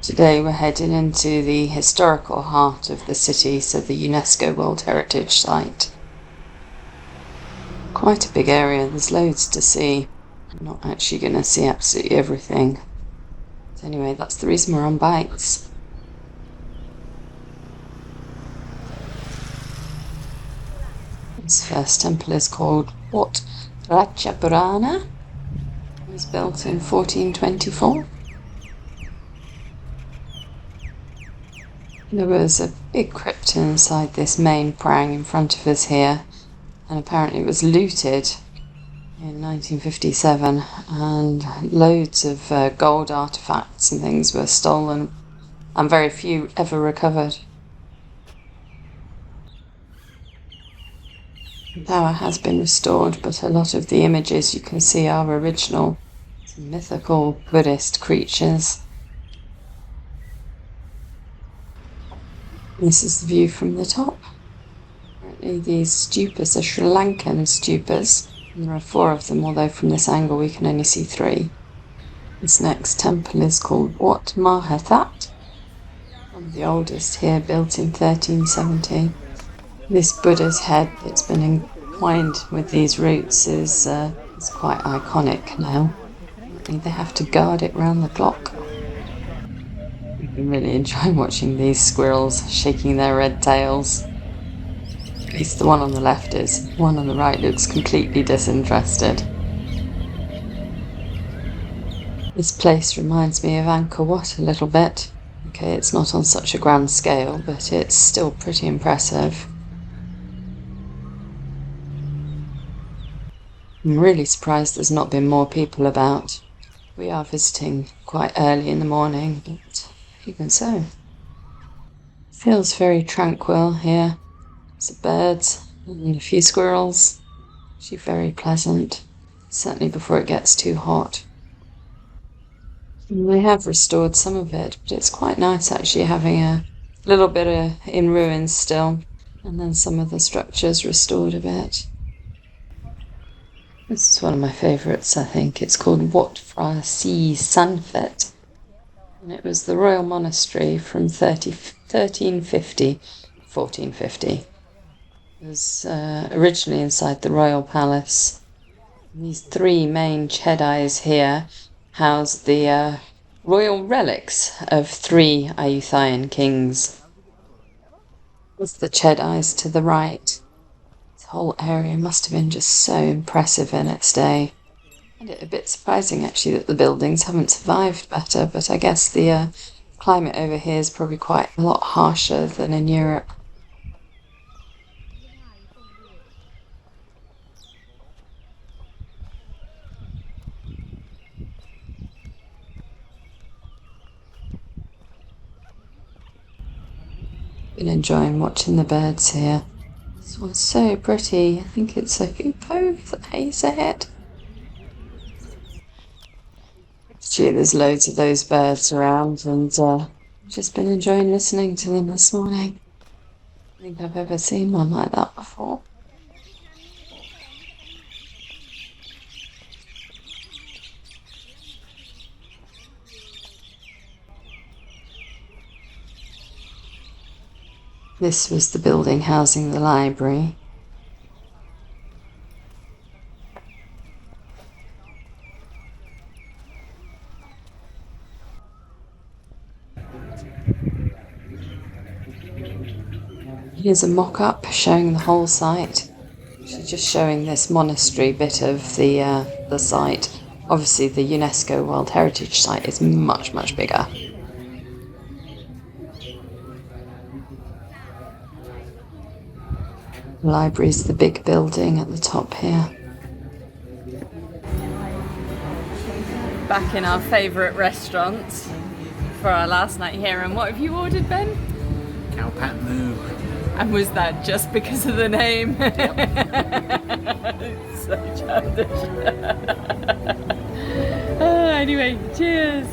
Today we're heading into the historical heart of the city, so the UNESCO World Heritage Site. Quite a big area, there's loads to see. I'm not actually going to see absolutely everything. But anyway, that's the reason we're on bikes. This first temple is called Wat Ratchaparana. It was built in 1424. There was a big crypt inside this main prang in front of us here, and apparently it was looted in 1957, and loads of gold artifacts and things were stolen, and very few ever recovered. The tower has been restored, but a lot of the images you can see are original, some mythical Buddhist creatures. This is the view from the top. Apparently these stupas are Sri Lankan stupas, and there are 4 of them, although from this angle we can only see 3. This next temple is called Wat Mahathat, one of the oldest here, built in 1370. This Buddha's head that's been entwined with these roots is quite iconic now. They have to guard it round the clock. I really enjoy watching these squirrels shaking their red tails. At least the one on the left is. One on the right looks completely disinterested. This place reminds me of Angkor Wat a little bit. Okay, it's not on such a grand scale, but it's still pretty impressive. I'm really surprised there's not been more people about. We are visiting quite early in the morning, but even so. Feels very tranquil here. Some birds and a few squirrels. Actually very pleasant, certainly before it gets too hot. And they have restored some of it, but it's quite nice actually having a little bit in ruins still, and then some of the structures restored a bit. This is one of my favourites, I think. It's called Wat Phra Si Sanfet, and it was the royal monastery from 1350, 1450. It was originally inside the royal palace. And these 3 main chedais here house the royal relics of 3 Ayutthayan kings. There's the chedais to the right. This whole area must have been just so impressive in its day. I find it a bit surprising actually that the buildings haven't survived better, but I guess the climate over here is probably quite a lot harsher than in Europe. Been enjoying watching the birds here. This one's so pretty. I think it's a hoopoe, is that how you say it? Actually, there's loads of those birds around, and just been enjoying listening to them this morning. I don't think I've ever seen one like that before. This was the building housing the library. Here's a mock-up showing the whole site. Actually just showing this monastery bit of the site. Obviously the UNESCO World Heritage Site is much, much bigger. The library's the big building at the top here. Back in our favourite restaurant for our last night here, and what have you ordered, Ben? Cow Pat Moo. And was that just because of the name? Yep. So childish. Anyway, cheers.